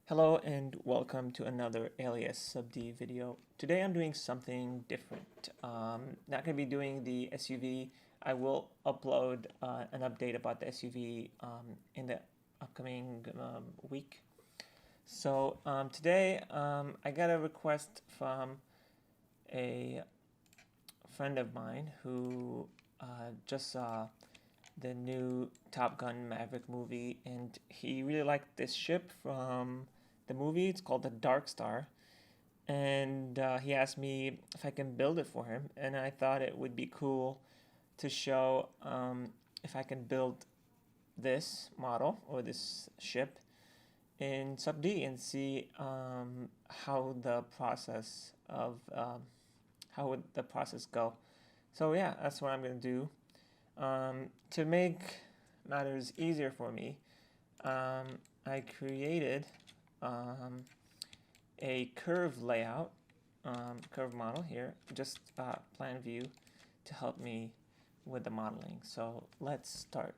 Hello and welcome to another Alias SubD video. Today I'm doing something different. Not going to be doing the SUV. I will upload an update about the SUV in the upcoming week. So today I got a request from a friend of mine who just saw the new Gun Maverick movie, and he really liked this ship from the movie. It's called the Darkstar, and he asked me if I can build it for him, and I thought it would be cool to show if I can build this model or this ship in SubD and see how the process of how would the process go. So yeah, that's what I'm gonna do. To make matters easier for me, I created a curve layout, curve model here, just plan view to help me with the modeling. So let's start.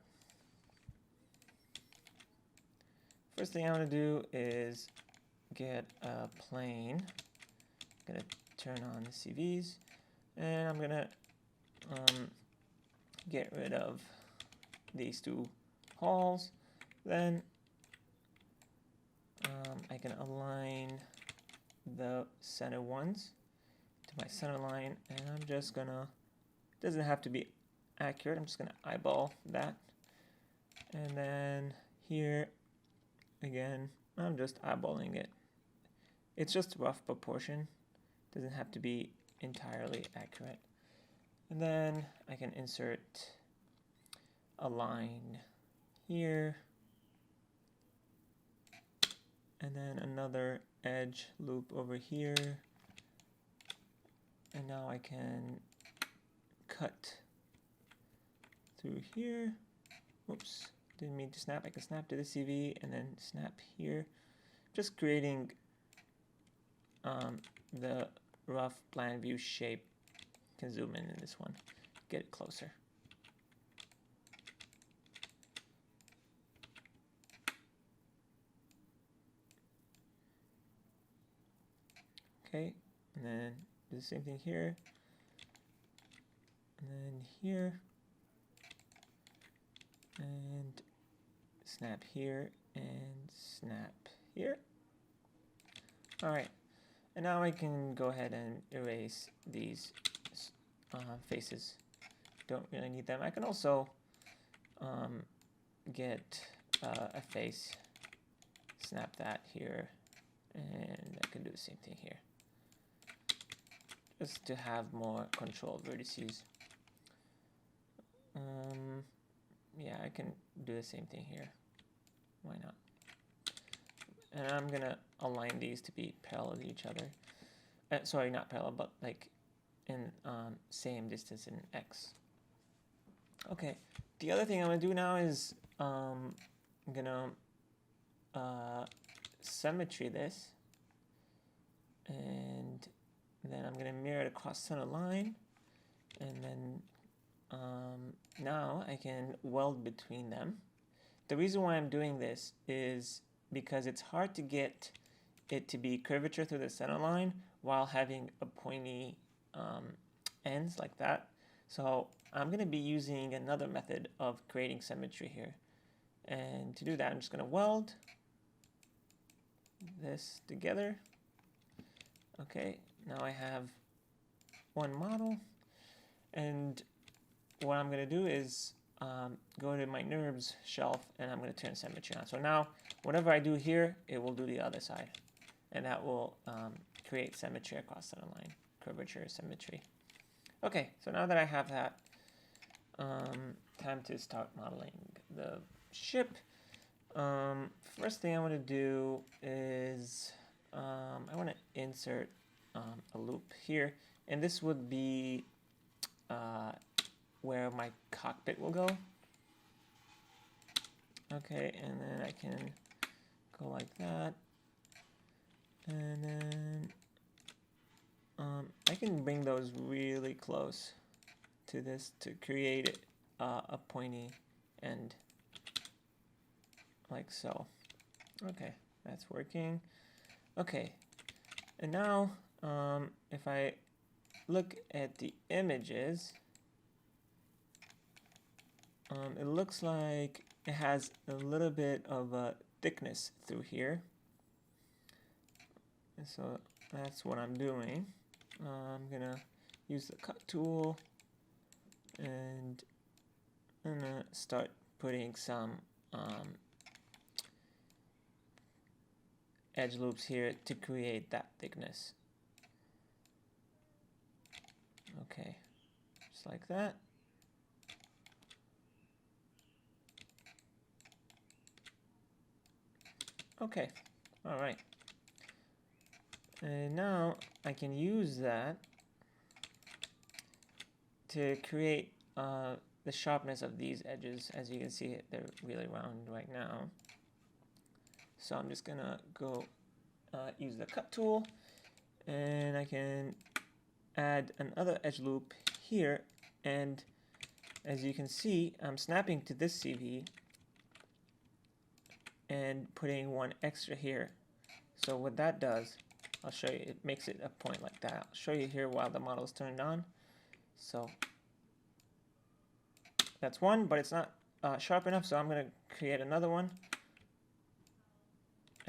First thing I want to do is get a plane. I'm going to turn on the CVs, and I'm going to get rid of these two hulls. Then I can align the center ones to my center line, and I'm just gonna, doesn't have to be accurate, I'm just gonna eyeball that. And then here again, I'm just eyeballing it. It's just rough proportion, doesn't have to be entirely accurate. And then I can insert a line here, and then another edge loop over here, and now I can cut through here. Oops, didn't mean to snap. I can snap to the CV and then snap here, just creating the rough plan view shape. Can zoom in this one, get it closer. Okay, and then do the same thing here, and then here, and snap here, and snap here. All right, and now I can go ahead and erase these faces. Don't really need them. I can also get a face, snap that here, and I can do the same thing here, just to have more control vertices. Yeah, I can do the same thing here. Why not? And I'm gonna align these to be parallel to each other. Sorry, not parallel, but like in same distance in X. Okay, the other thing I'm gonna do now is I'm gonna symmetry this, and then I'm gonna mirror it across center line, and then now I can weld between them. The reason why I'm doing this is because it's hard to get it to be curvature through the center line while having a pointy ends like that. So I'm going to be using another method of creating symmetry here. And to do that, I'm just going to weld this together. Okay, now I have one model, and what I'm going to do is go to my NURBS shelf, and I'm going to turn symmetry on. So now whatever I do here, it will do the other side, and that will create symmetry across center line, curvature, symmetry. Okay, so now that I have that, time to start modeling the ship. First thing I want to do is I want to insert a loop here, and this would be where my cockpit will go. Okay, and then I can go like that, and then I can bring those really close to this to create a pointy end, like so. Okay, That's working. Okay, and now if I look at the images, it looks like it has a little bit of a thickness through here. And so that's what I'm doing. I'm gonna use the cut tool and I'm gonna start putting some edge loops here to create that thickness. Okay, just like that. Okay, all right. And now I can use that to create the sharpness of these edges. As you can see, they're really round right now. So I'm just gonna go use the cut tool, and I can add another edge loop here, and as you can see, I'm snapping to this CV and putting one extra here. So what that does, I'll show you, it makes it a point like that. I'll show you here while the model is turned on. So that's one, but it's not sharp enough, so I'm gonna create another one,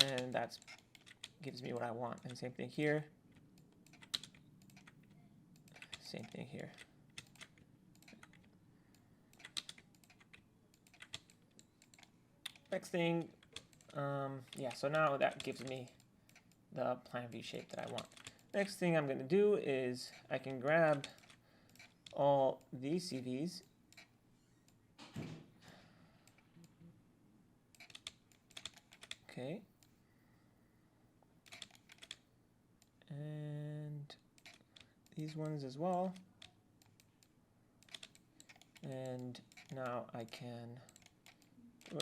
and that's gives me what I want. And same thing here, same thing here. Next thing, yeah, so now that gives me the plan view shape that I want. Next thing I'm going to do is I can grab all these CVs okay, and these ones as well, and now I can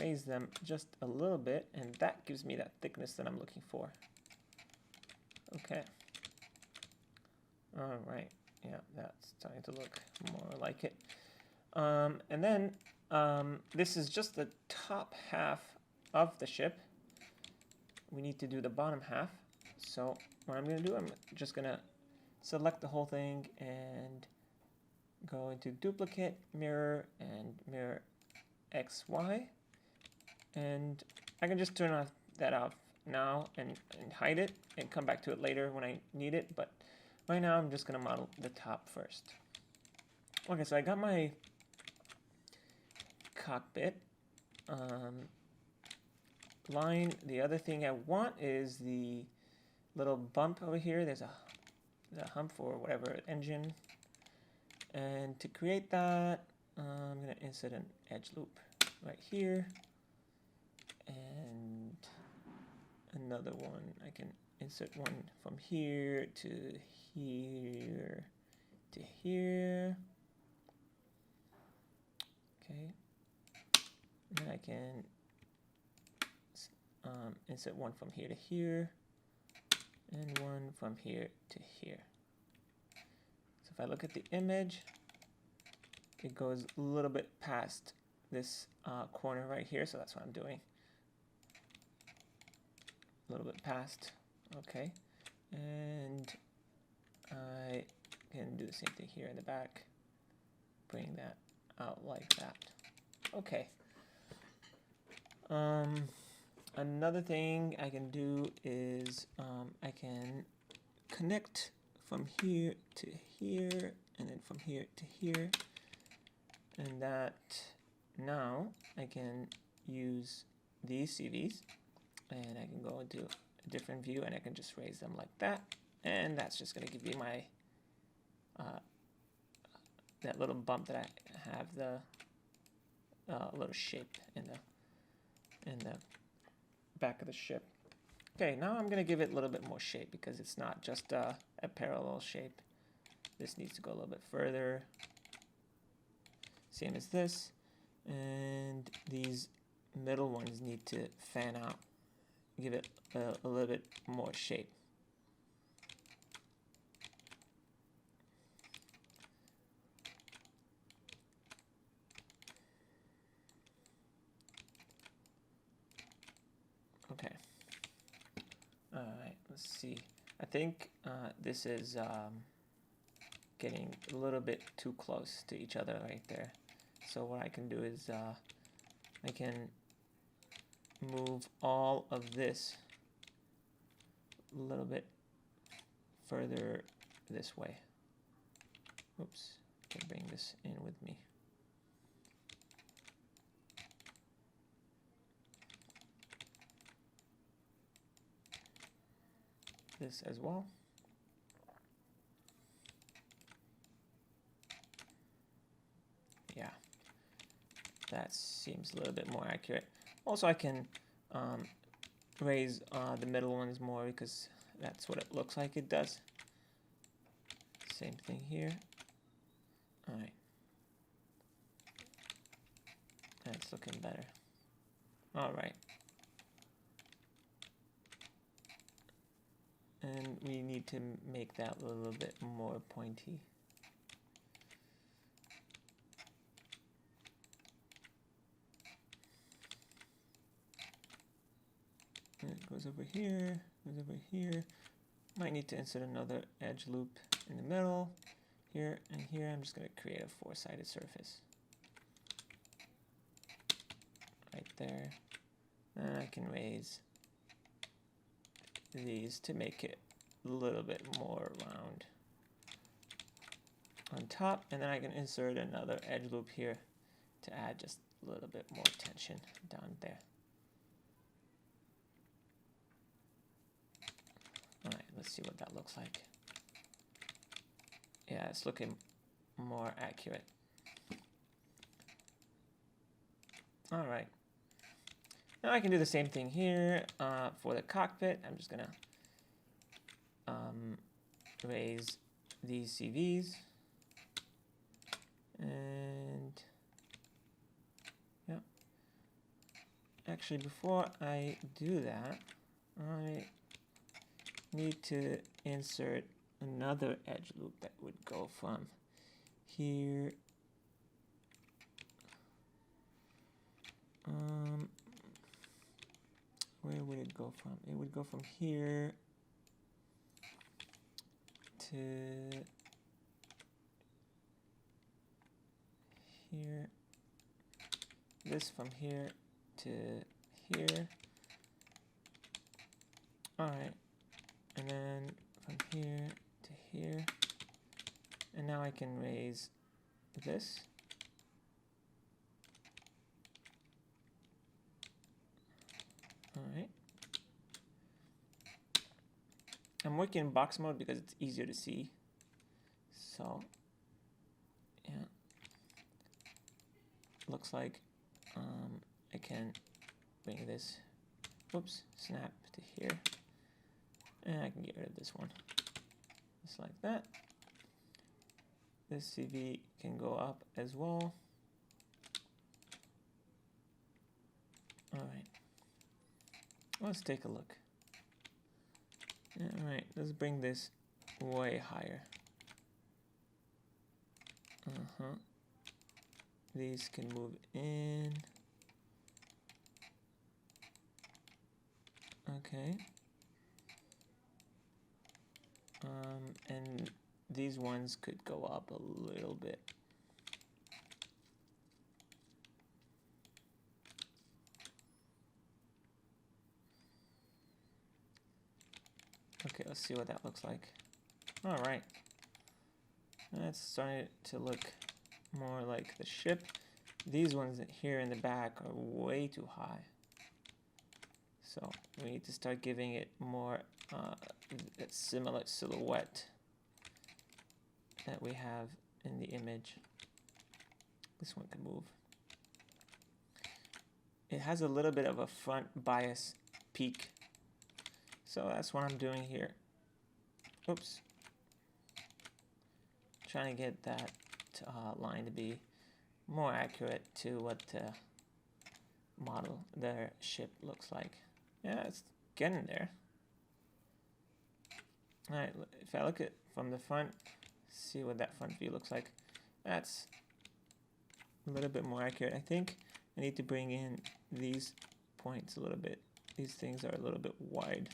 raise them just a little bit, and that gives me that thickness that I'm looking for. Okay. All right. Yeah, that's starting to look more like it. And then this is just the top half of the ship. We need to do the bottom half. So what I'm going to do, I'm just going to select the whole thing and go into duplicate, mirror, and mirror XY. And I can just turn that off now and hide it and come back to it later when I need it. But right now I'm just going to model the top first. Okay, so I got my cockpit line. The other thing I want is the little bump over here. There's a hump or whatever engine. And to create that, I'm going to insert an edge loop right here. And another one, I can insert one from here to here to here. Okay. And then I can insert one from here to here and one from here to here. So if I look at the image, it goes a little bit past this corner right here, so that's what I'm doing. A little bit past, okay. And I can do the same thing here in the back, bring that out like that. Okay. Another thing I can do is I can connect from here to here and then from here to here, and that now I can use these CVs and I can go into a different view and I can just raise them like that, and that's just going to give me my that little bump that I have, the little shape in the back of the ship. Okay, now I'm going to give it a little bit more shape because it's not just a parallel shape. This needs to go a little bit further. Same as this. And these middle ones need to fan out. Give it a little bit more shape. Okay. let's see. I think this is getting a little bit too close to each other right there. So what I can do is I can move all of this a little bit further this way. Oops, I can bring this in with me. This as well. Yeah, that seems a little bit more accurate. Also, I can raise the middle ones more because that's what it looks like it does. Same thing here. All right, that's looking better. All right. And we need to make that a little bit more pointy. And it goes over here, goes over here. Might need to insert another edge loop in the middle. Here and here, I'm just going to create a four-sided surface. Right there. And I can raise these to make it a little bit more round on top, and then I can insert another edge loop here to add just a little bit more tension down there. Alright, let's see what that looks like. Yeah, it's looking more accurate. Alright. Now I can do the same thing here for the cockpit. I'm just gonna raise these CVs, and yeah. Actually, before I do that, I need to insert another edge loop that would go from here. Where would it go from? It would go from here to here. This from here to here. Alright. And then from here to here. And now I can raise this. Alright. I'm working in box mode because it's easier to see. So, yeah. Looks like I can bring this, whoops, snap to here. And I can get rid of this one. Just like that. This CV can go up as well. Alright. Let's take a look. Alright, let's bring this way higher. These can move in. Okay. And these ones could go up a little bit. Okay, let's see what that looks like. All right. That's starting to look more like the ship. These ones here in the back are way too high. So we need to start giving it more that similar silhouette that we have in the image. This one can move. It has a little bit of a front bias peak. So that's what I'm doing here. Oops. Trying to get that line to be more accurate to what the model, their ship looks like. Yeah, it's getting there. Alright, if I look at from the front, see what that front view looks like. That's a little bit more accurate. I think I need to bring in these points a little bit. These things are a little bit wide.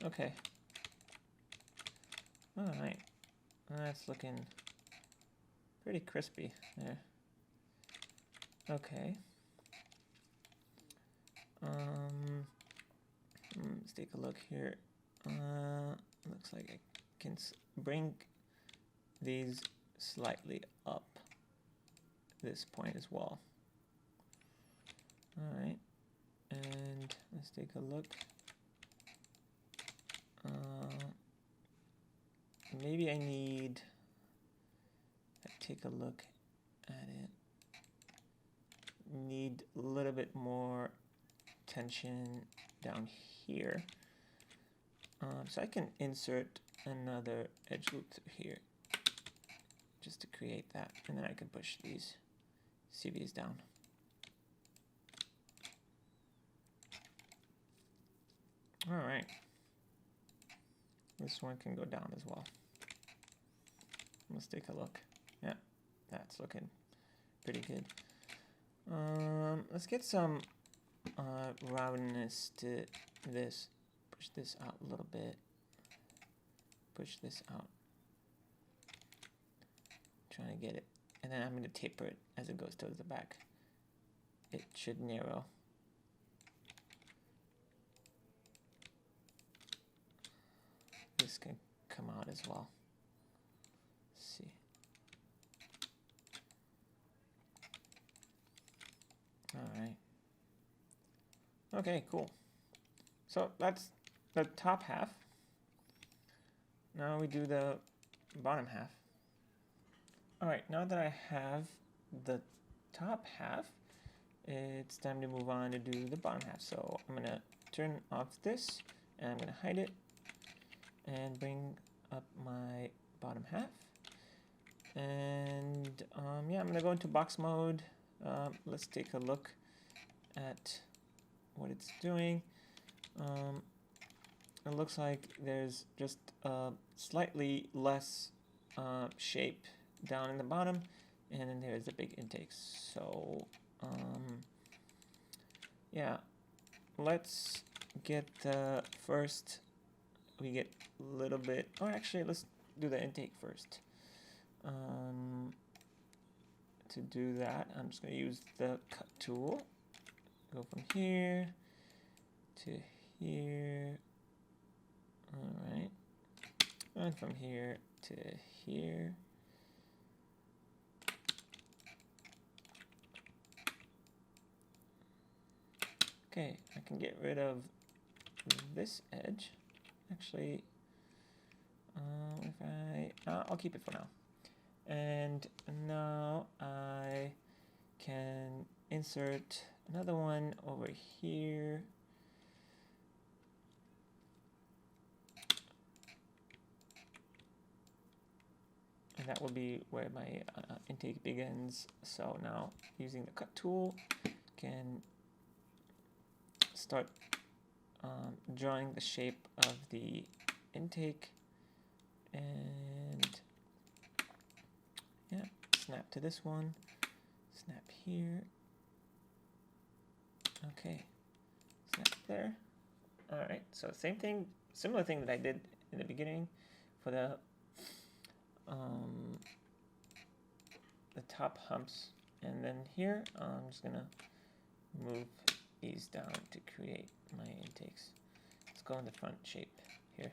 Okay. All right. That's looking pretty crispy there. Okay. Let's take a look here. Looks like I can bring these slightly up this point as well. All right, and let's take a look. Maybe I need to take a look at it. Need a little bit more tension down here. So I can insert another edge loop through here just to create that, and then I can push these CVs down. All right. This one can go down as well. Let's take a look. Yeah, that's looking pretty good. Let's get some roundness to this. Push this out a little bit. Push this out. Trying to get it. And then I'm going to taper it as it goes towards the back. It should narrow. This can come out as well. Let's see. All right. Okay, cool. So that's the top half. Now we do the bottom half. All right, now that I have the top half, it's time to move on to do the bottom half. So I'm gonna turn off this, and I'm gonna hide it, and bring up my bottom half. And yeah, I'm gonna go into box mode. Let's take a look at what it's doing. It looks like there's just slightly less shape down in the bottom, and then there's the big intakes. So yeah, let's get the first. We get a little bit, or actually let's do the intake first. To do that, I'm just going to use the cut tool. Go from here to here. All right. And from here to here. Okay, I can get rid of this edge. Actually, I'll keep it for now. And now I can insert another one over here. And that will be where my intake begins. So now using the cut tool, can start drawing the shape of the intake, and yeah, snap to this one, snap here, okay, snap there. All right, so same thing, similar thing that I did in the beginning for the top humps, and then here I'm just gonna move these down to create my intakes. Let's go in the front shape here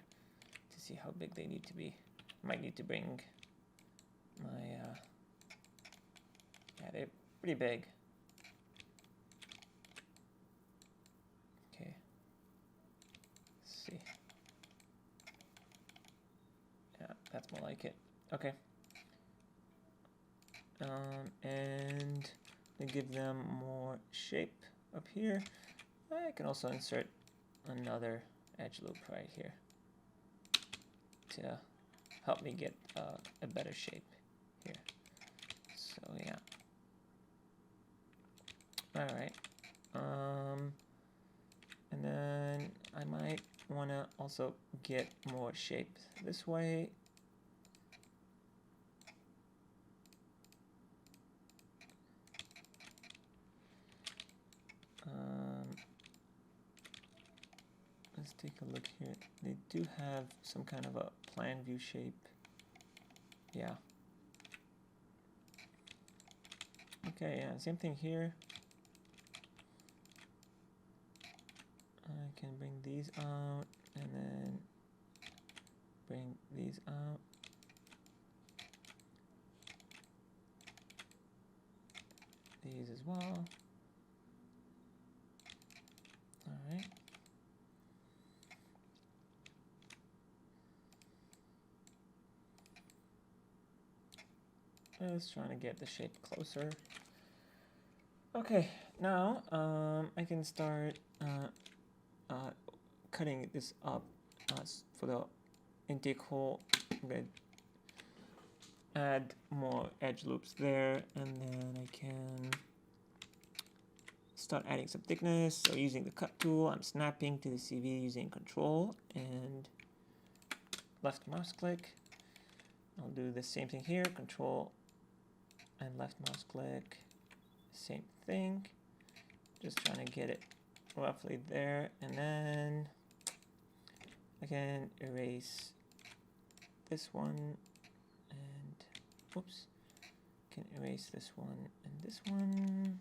to see how big they need to be. Might need to bring my yeah, they're pretty big. Okay, let's see. Yeah, that's more like it. Okay. And to give them more shape up here, I can also insert another edge loop right here to help me get a better shape here. So yeah. All right. And then I might want to also get more shape this way. let's take a look here. They do have some kind of a plan view shape. Yeah. Okay, yeah, same thing here. I can bring these out and then bring these out. These as well. All right. Just trying to get the shape closer. Okay, now I can start cutting this up for the intake hole. I'm going to add more edge loops there, and then I can start adding some thickness. So using the cut tool, I'm snapping to the CV using Control and left mouse click. I'll do the same thing here, Control and left mouse click, same thing. Just trying to get it roughly there, and then I can erase this one and whoops, can erase this one and this one,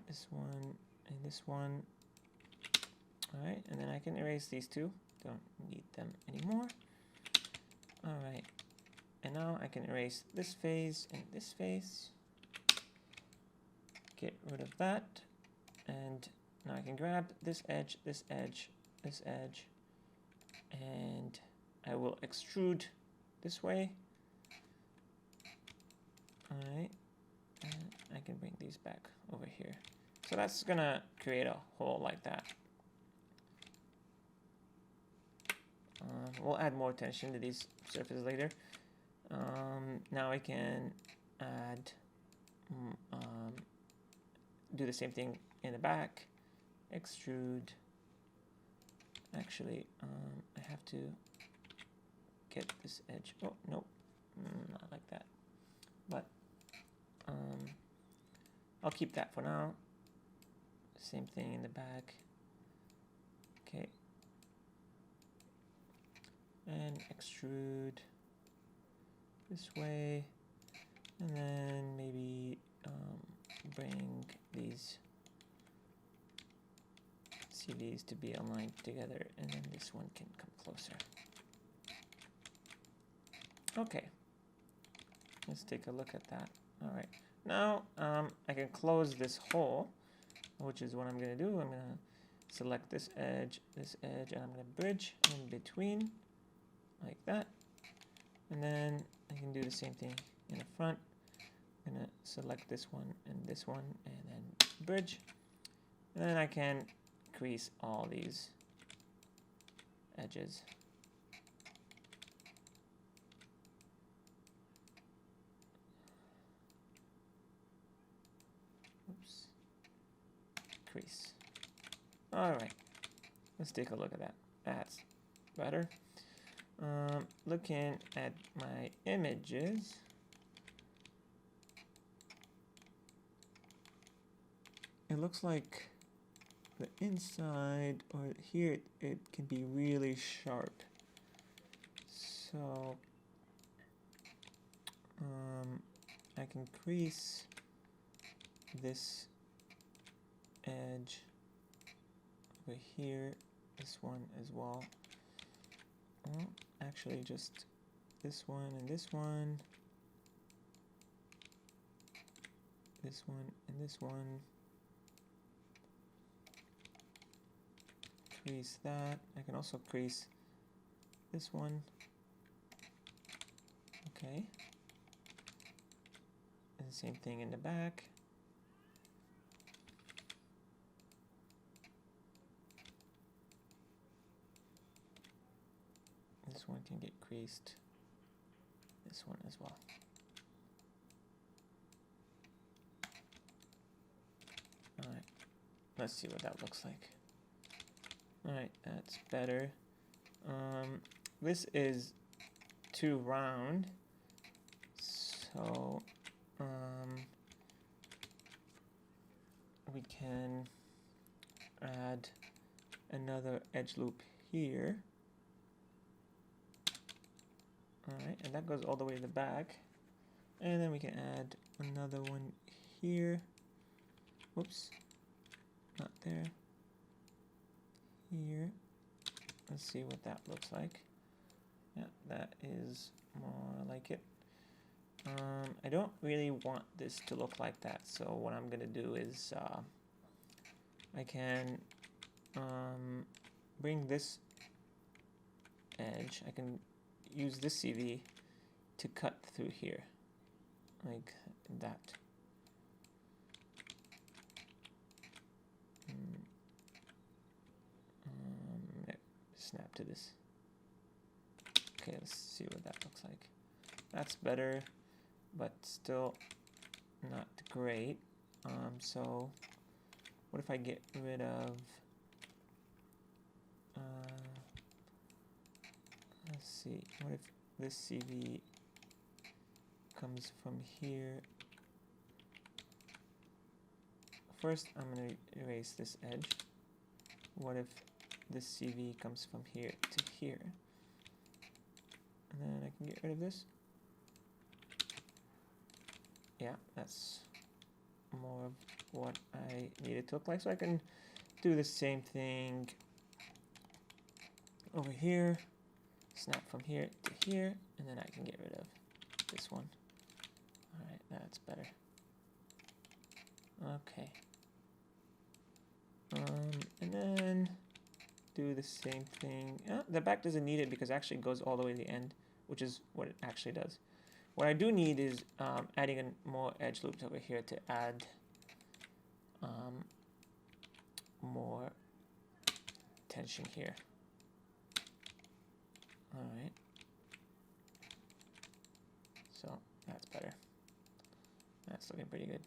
this one and this one. All right, and then I can erase these two, don't need them anymore. All right, and now I can erase this face and this face, get rid of that, and now I can grab this edge, this edge, this edge, and I will extrude this way. All right, and I can bring these back over here. So that's gonna create a hole like that. We'll add more tension to these surfaces later. Now I can add, do the same thing in the back, extrude. Actually, I have to get this edge. Oh, nope, not like that. But I'll keep that for now. Same thing in the back. Okay. And extrude this way, and then maybe bring these CVs to be aligned together, and then this one can come closer. Okay, let's take a look at that. All right, now I can close this hole, which is what I'm going to do. I'm going to select this edge, and I'm going to bridge in between like that, and then I can do the same thing in the front. I'm going to select this one, and then bridge, and then I can crease all these edges. Oops. Crease. All right, let's take a look at that. That's better. Looking at my images, it looks like the inside or here it can be really sharp. So I can crease this edge over here, this one as well. Oh, actually just this one and this one, this one and this one. Crease that. I can also crease this one. Okay. And the same thing in the back. This one can get creased. This one as well. All right. Let's see what that looks like. All right, that's better. This is too round, so we can add another edge loop here. Alright, and that goes all the way to the back. And then we can add another one here. Whoops, not there. Here. Let's see what that looks like. Yeah, that is more like it. I don't really want this to look like that, so what I'm gonna do is I can bring this edge, I can use this CV to cut through here, like that. Snap to this. Okay, let's see what that looks like. That's better, but still not great. So what if I get rid of let's see, what if this CV comes from here? First I'm going to erase this edge. What if this CV comes from here to here? And then I can get rid of this. Yeah, that's more of what I need it to look like. So I can do the same thing over here, snap from here to here, and then I can get rid of this one. Alright, that's better. Okay. And then do the same thing. The back doesn't need it because it actually goes all the way to the end, which is what it actually does. What I do need is adding in more edge loops over here to add more tension here. Alright. So that's better. That's looking pretty good.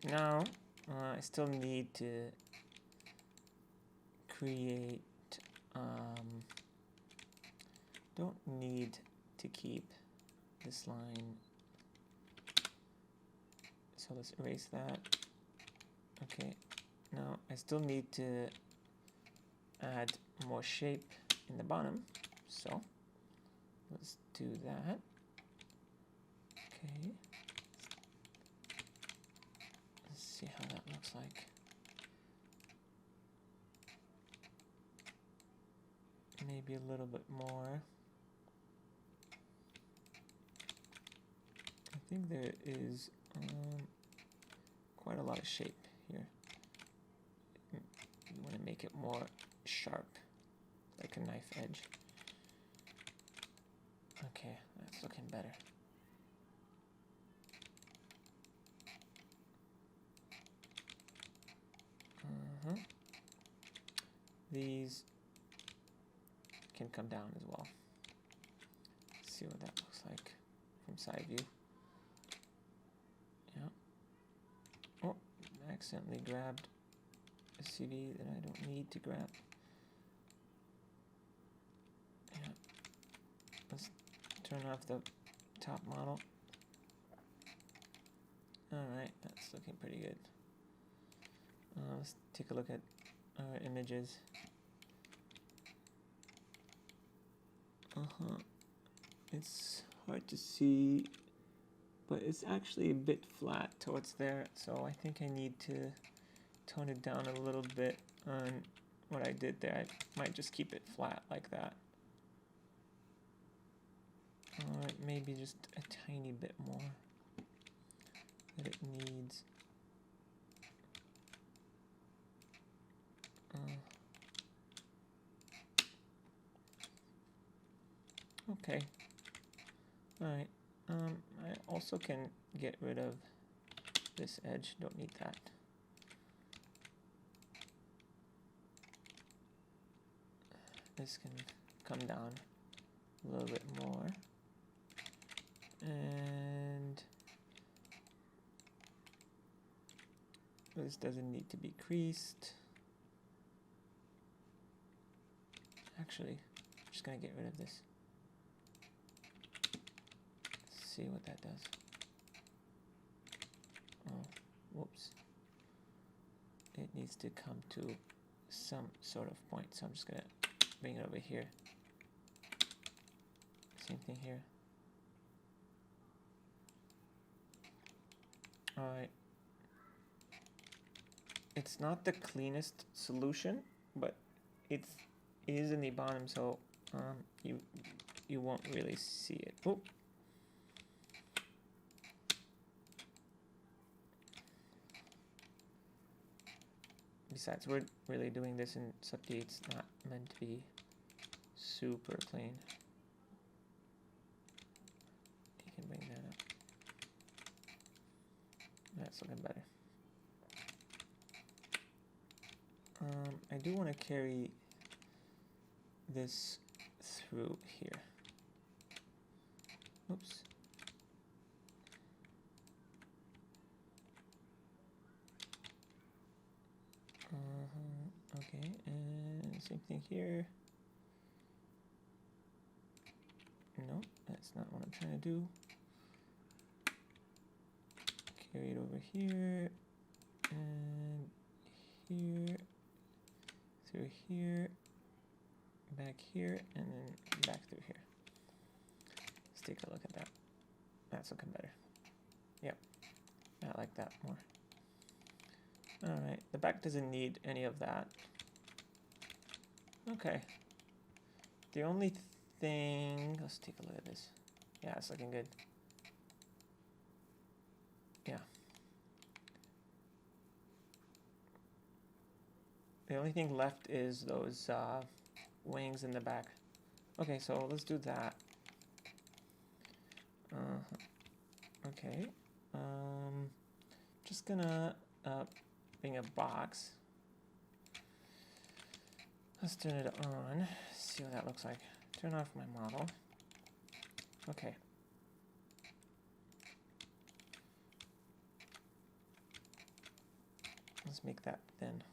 Now I still need to create, don't need to keep this line, so let's erase that. Okay, now I still need to add more shape in the bottom, so let's do that. Okay, let's see how that looks like. Maybe a little bit more. I think there is quite a lot of shape here. You want to make it more sharp, like a knife edge. Okay, that's looking better. These can come down as well. Let's see what that looks like from side view. Yeah. Oh, I accidentally grabbed a CV that I don't need to grab. Yeah. Let's turn off the top model. Alright, that's looking pretty good. Let's take a look at our images. It's hard to see, but it's actually a bit flat towards there, so I think I need to tone it down a little bit on what I did there. I might just keep it flat like that. Or maybe just a tiny bit more that it needs. Okay. Alright. I also can get rid of this edge. Don't need that. This can come down a little bit more. And this doesn't need to be creased. Actually, I'm just going to get rid of this. See what that does. Oh, whoops. It needs to come to some sort of point. So I'm just gonna bring it over here. Same thing here. All right. It's not the cleanest solution, but it is in the bottom, so you won't really see it. Oh. Besides, we're really doing this in SubD. It's not meant to be super clean. You can bring that up. That's looking better. I do want to carry this through here. Oops. Okay, and same thing here. No, that's not what I'm trying to do. Carry it over here, and here, through here, back here, and then back through here. Let's take a look at that. That's looking better. Yep, I like that more. Alright, the back doesn't need any of that. Okay. The only thing... Let's take a look at this. Yeah, it's looking good. Yeah. The only thing left is those wings in the back. Okay, so let's do that. Okay. Just gonna bring a box. Let's turn it on. See what that looks like. Turn off my model. Okay. Let's make that thin.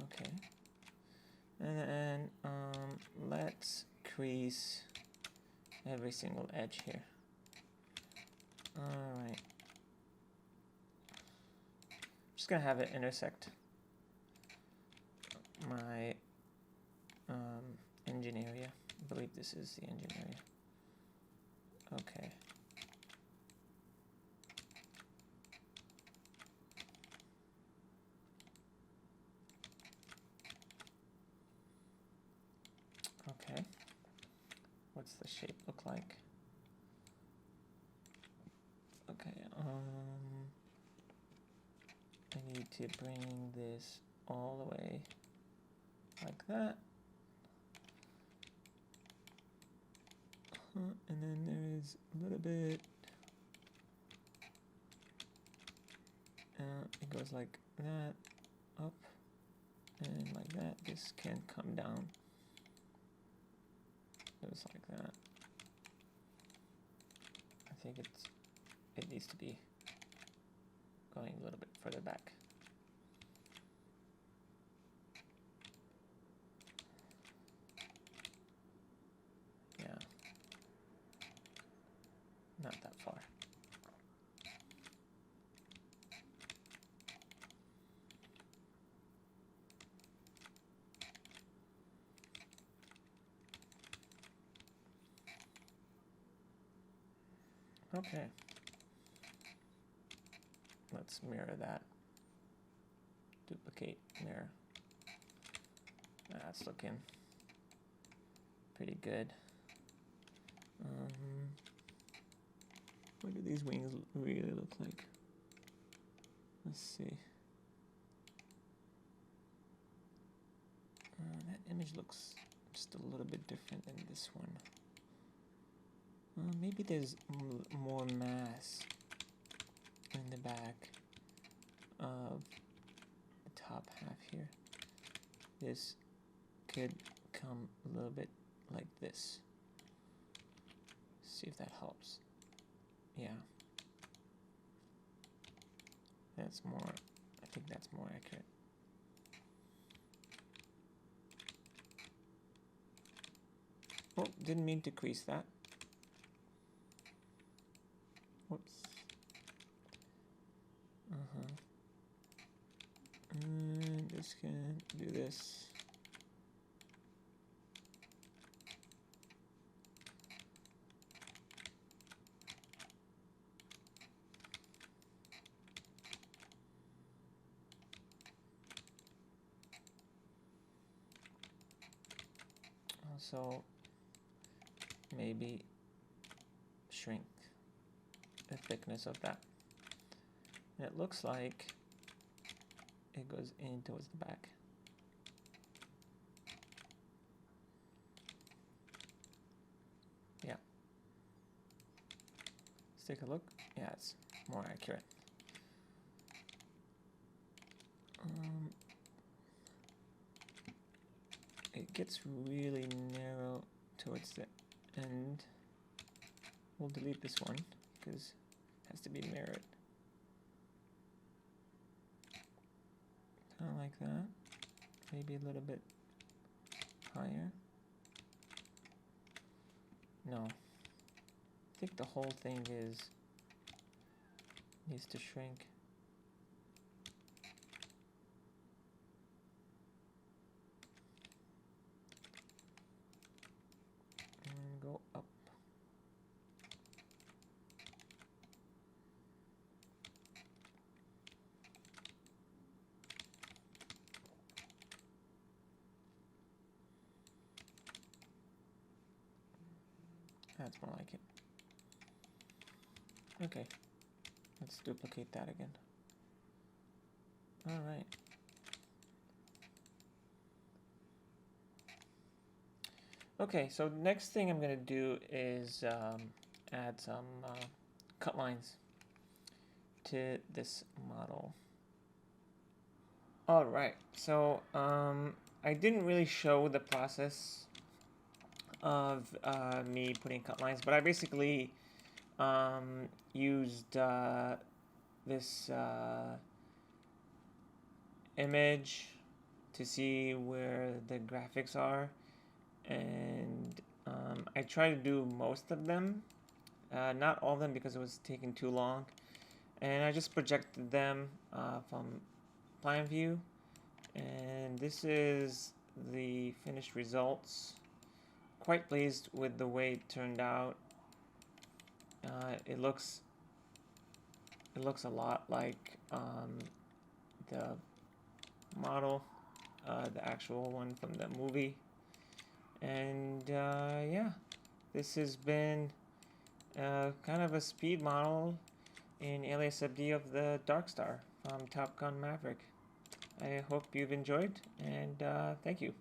Okay. And then let's crease every single edge here. Alright. Just gonna have it intersect my engine area. I believe this is the engine area. Okay. Okay. What's the shape look like? Okay, I need to bring this all the way like that. And then there is a little bit, it goes like that, up, and like that. This can come down, just like that. I think it needs to be going a little bit further back. Yeah, not that far. Okay. Let's mirror that. Duplicate, mirror. That's looking pretty good. What do these wings really look like? Let's see. That image looks just a little bit different than this one. Maybe there's more mass in the back of the top half here. This could come a little bit like this. See if that helps. Yeah. That's more, I think that's more accurate. Oh, didn't mean to crease that. Whoops. And this can do this. Also, maybe shrink the thickness of that. And it looks like it goes in towards the back. Yeah. Let's take a look. Yeah, it's more accurate. It gets really narrow towards the end. We'll delete this one because it has to be mirrored. Kind of like that. Maybe a little bit higher. No. I think the whole thing needs to shrink. And go up. That's more like it. Okay, let's duplicate that again. All right. Okay, so next thing I'm going to do is add some cut lines to this model. All right, so I didn't really show the process of me putting cut lines, but I basically used this image to see where the graphics are, and I tried to do most of them, not all of them because it was taking too long, and I just projected them from plan view, and this is the finished results. Quite pleased with the way it turned out. It looks a lot like the model, the actual one from the movie. And yeah, this has been kind of a speed model in Alias SubD of the Darkstar from Gun Maverick. I hope you've enjoyed, and thank you.